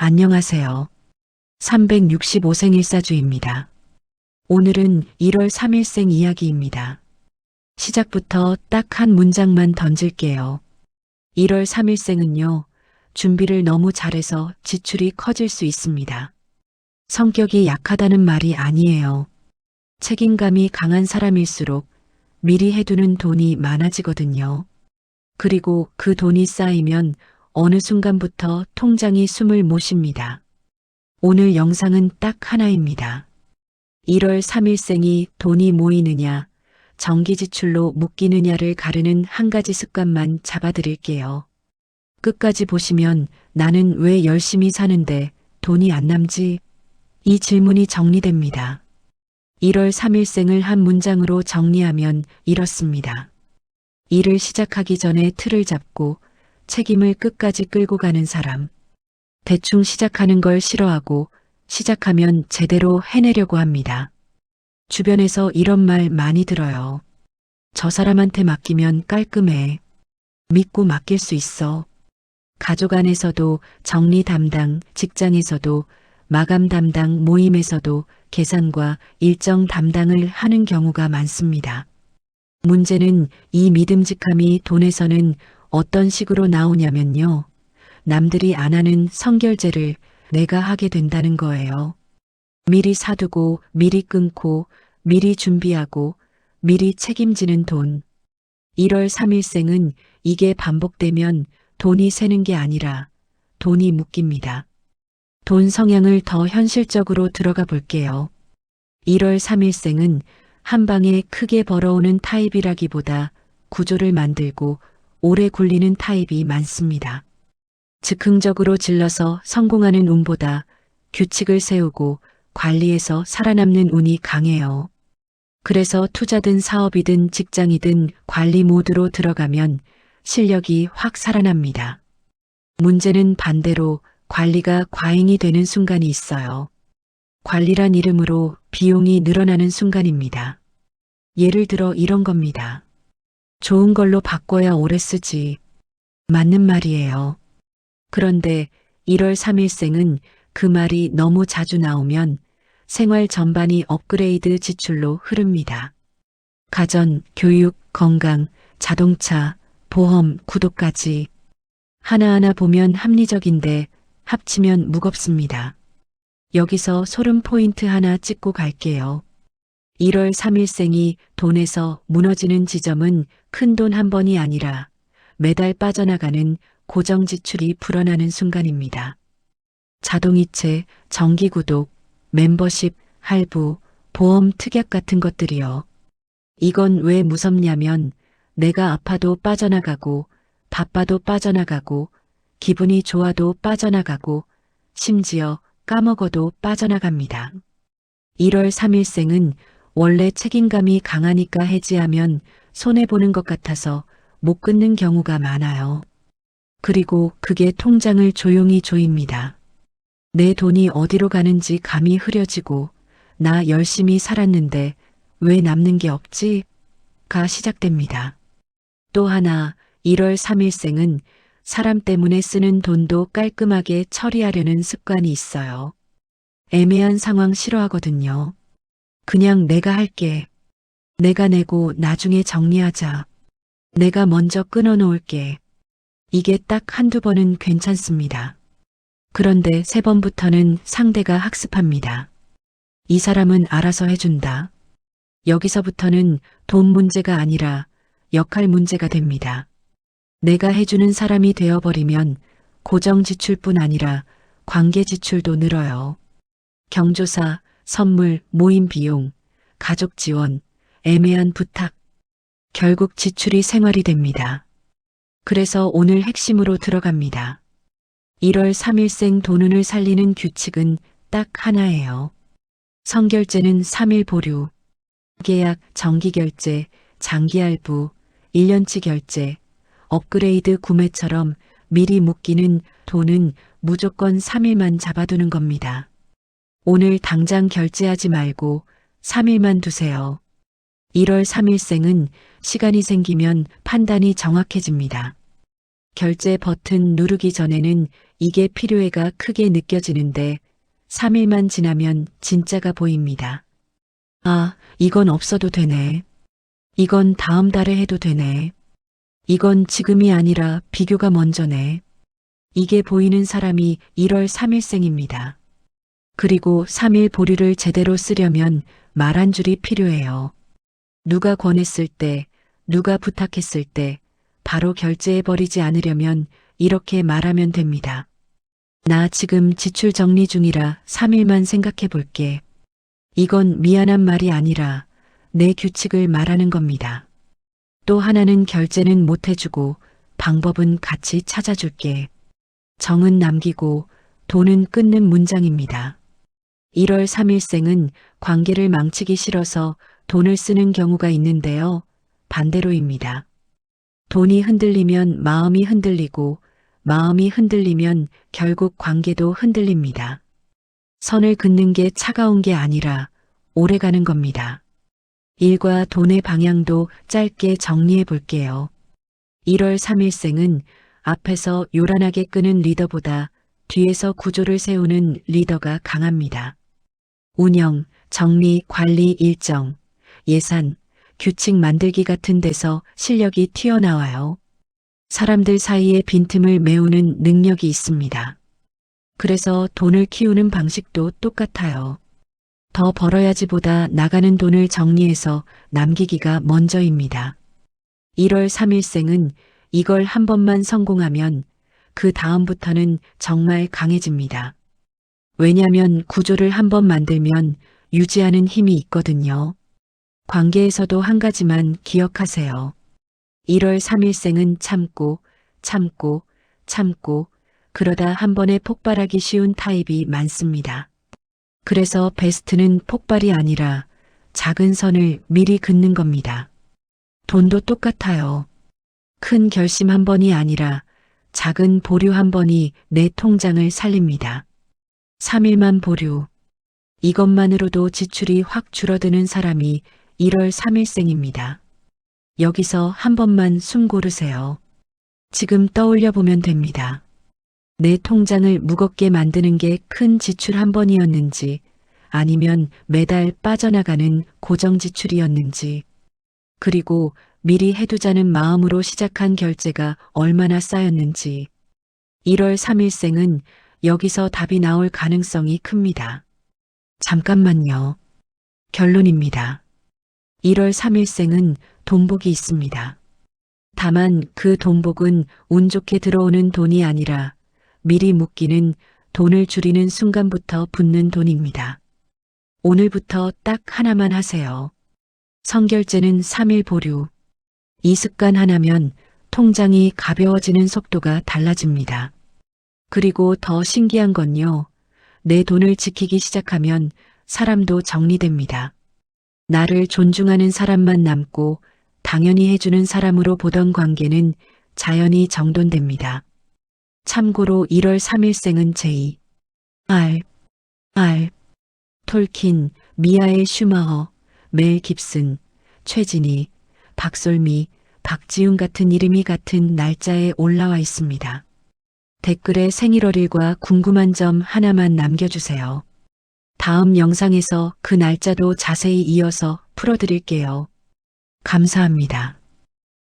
안녕하세요. 365생일사주입니다. 오늘은 1월 3일생 이야기입니다. 시작부터 딱 한 문장만 던질게요. 1월 3일생은요, 준비를 너무 잘해서 지출이 커질 수 있습니다. 성격이 약하다는 말이 아니에요. 책임감이 강한 사람일수록 미리 해두는 돈이 많아지거든요. 그리고 그 돈이 쌓이면 어느 순간부터 통장이 숨을 못 쉽니다. 오늘 영상은 딱 하나입니다. 1월 3일생이 돈이 모이느냐, 정기 지출로 묶이느냐를 가르는 한 가지 습관만 잡아드릴게요. 끝까지 보시면 나는 왜 열심히 사는데 돈이 안 남지? 이 질문이 정리됩니다. 1월 3일생을 한 문장으로 정리하면 이렇습니다. 일을 시작하기 전에 틀을 잡고 책임을 끝까지 끌고 가는 사람. 대충 시작하는 걸 싫어하고 시작하면 제대로 해내려고 합니다. 주변에서 이런 말 많이 들어요. 저 사람한테 맡기면 깔끔해. 믿고 맡길 수 있어. 가족 안에서도 정리 담당, 직장에서도 마감 담당, 모임에서도 계산과 일정 담당을 하는 경우가 많습니다. 문제는 이 믿음직함이 돈에서는 어떤 식으로 나오냐면요. 남들이 안 하는 성결제를 내가 하게 된다는 거예요. 미리 사두고, 미리 끊고, 미리 준비하고, 미리 책임지는 돈. 1월 3일생은 이게 반복되면 돈이 새는 게 아니라 돈이 묶입니다. 돈 성향을 더 현실적으로 들어가 볼게요. 1월 3일생은 한 방에 크게 벌어오는 타입이라기보다 구조를 만들고 오래 굴리는 타입이 많습니다. 즉흥적으로 질러서 성공하는 운보다 규칙을 세우고 관리해서 살아남는 운이 강해요. 그래서 투자든 사업이든 직장이든 관리 모드로 들어가면 실력이 확 살아납니다. 문제는 반대로 관리가 과잉이 되는 순간이 있어요. 관리란 이름으로 비용이 늘어나는 순간입니다. 예를 들어 이런 겁니다. 좋은 걸로 바꿔야 오래 쓰지. 맞는 말이에요. 그런데 1월 3일생은 그 말이 너무 자주 나오면 생활 전반이 업그레이드 지출로 흐릅니다. 가전, 교육, 건강, 자동차, 보험, 구독까지 하나하나 보면 합리적인데 합치면 무겁습니다. 여기서 소름 포인트 하나 찍고 갈게요. 1월 3일생이 돈에서 무너지는 지점은 큰돈 한 번이 아니라 매달 빠져나가는 고정 지출이 불어나는 순간입니다. 자동이체, 정기구독, 멤버십, 할부, 보험 특약 같은 것들이요. 이건 왜 무섭냐면 내가 아파도 빠져나가고 바빠도 빠져나가고 기분이 좋아도 빠져나가고 심지어 까먹어도 빠져나갑니다. 1월 3일생은 원래 책임감이 강하니까 해지하면 손해보는 것 같아서 못 끊는 경우가 많아요. 그리고 그게 통장을 조용히 조입니다. 내 돈이 어디로 가는지 감이 흐려지고 나 열심히 살았는데 왜 남는 게 없지? 가 시작됩니다. 또 하나 1월 3일생은 사람 때문에 쓰는 돈도 깔끔하게 처리하려는 습관이 있어요. 애매한 상황 싫어하거든요. 그냥 내가 할게. 내가 내고 나중에 정리하자. 내가 먼저 끊어놓을게. 이게 딱 한두 번은 괜찮습니다. 그런데 세 번부터는 상대가 학습합니다. 이 사람은 알아서 해준다. 여기서부터는 돈 문제가 아니라 역할 문제가 됩니다. 내가 해주는 사람이 되어버리면 고정 지출뿐 아니라 관계 지출도 늘어요. 경조사, 선물, 모임 비용, 가족 지원, 애매한 부탁. 결국 지출이 생활이 됩니다. 그래서 오늘 핵심으로 들어갑니다. 1월 3일생 돈운을 살리는 규칙은 딱 하나예요. 성결제는 3일 보류, 계약, 정기결제, 장기할부, 1년치 결제, 업그레이드 구매처럼 미리 묶이는 돈은 무조건 3일만 잡아두는 겁니다. 오늘 당장 결제하지 말고 3일만 두세요. 1월 3일생은 시간이 생기면 판단이 정확해집니다. 결제 버튼 누르기 전에는 이게 필요해가 크게 느껴지는데 3일만 지나면 진짜가 보입니다. 아, 이건 없어도 되네. 이건 다음 달에 해도 되네. 이건 지금이 아니라 비교가 먼저네. 이게 보이는 사람이 1월 3일생입니다. 그리고 3일 보류를 제대로 쓰려면 말 한 줄이 필요해요. 누가 권했을 때, 누가 부탁했을 때 바로 결제해버리지 않으려면 이렇게 말하면 됩니다. 나 지금 지출 정리 중이라 3일만 생각해 볼게. 이건 미안한 말이 아니라 내 규칙을 말하는 겁니다. 또 하나는 결제는 못 해주고 방법은 같이 찾아줄게. 정은 남기고 돈은 끊는 문장입니다. 1월 3일생은 관계를 망치기 싫어서 돈을 쓰는 경우가 있는데요. 반대로입니다. 돈이 흔들리면 마음이 흔들리고 마음이 흔들리면 결국 관계도 흔들립니다. 선을 긋는 게 차가운 게 아니라 오래가는 겁니다. 일과 돈의 방향도 짧게 정리해 볼게요. 1월 3일생은 앞에서 요란하게 끄는 리더보다 뒤에서 구조를 세우는 리더가 강합니다. 운영, 정리, 관리, 일정, 예산, 규칙 만들기 같은 데서 실력이 튀어나와요. 사람들 사이의 빈틈을 메우는 능력이 있습니다. 그래서 돈을 키우는 방식도 똑같아요. 더 벌어야지보다 나가는 돈을 정리해서 남기기가 먼저입니다. 1월 3일생은 이걸 한 번만 성공하면 그 다음부터는 정말 강해집니다. 왜냐하면 구조를 한 번 만들면 유지하는 힘이 있거든요. 관계에서도 한 가지만 기억하세요. 1월 3일생은 참고, 참고, 참고, 그러다 한 번에 폭발하기 쉬운 타입이 많습니다. 그래서 베스트는 폭발이 아니라 작은 선을 미리 긋는 겁니다. 돈도 똑같아요. 큰 결심 한 번이 아니라 작은 보류 한 번이 내 통장을 살립니다. 3일만 보류. 이것만으로도 지출이 확 줄어드는 사람이 1월 3일생입니다. 여기서 한 번만 숨 고르세요. 지금 떠올려 보면 됩니다. 내 통장을 무겁게 만드는 게 큰 지출 한 번이었는지 아니면 매달 빠져나가는 고정 지출이었는지 그리고 미리 해두자는 마음으로 시작한 결제가 얼마나 쌓였는지 1월 3일생은 여기서 답이 나올 가능성이 큽니다. 잠깐만요. 결론입니다. 1월 3일생은 돈복이 있습니다. 다만 그 돈복은 운 좋게 들어오는 돈이 아니라 미리 묶이는 돈을 줄이는 순간부터 붙는 돈입니다. 오늘부터 딱 하나만 하세요. 선결제는 3일 보류. 이 습관 하나면 통장이 가벼워지는 속도가 달라집니다. 그리고 더 신기한 건요. 내 돈을 지키기 시작하면 사람도 정리됩니다. 나를 존중하는 사람만 남고 당연히 해주는 사람으로 보던 관계는 자연히 정돈됩니다. 참고로 1월 3일생은 제이, 톨킨, 미하엘 슈마허, 멜 깁슨, 최진희, 박솔미, 박지훈 같은 이름이 같은 날짜에 올라와 있습니다. 댓글에 생일월일과 궁금한 점 하나만 남겨주세요. 다음 영상에서 그 날짜도 자세히 이어서 풀어드릴게요. 감사합니다.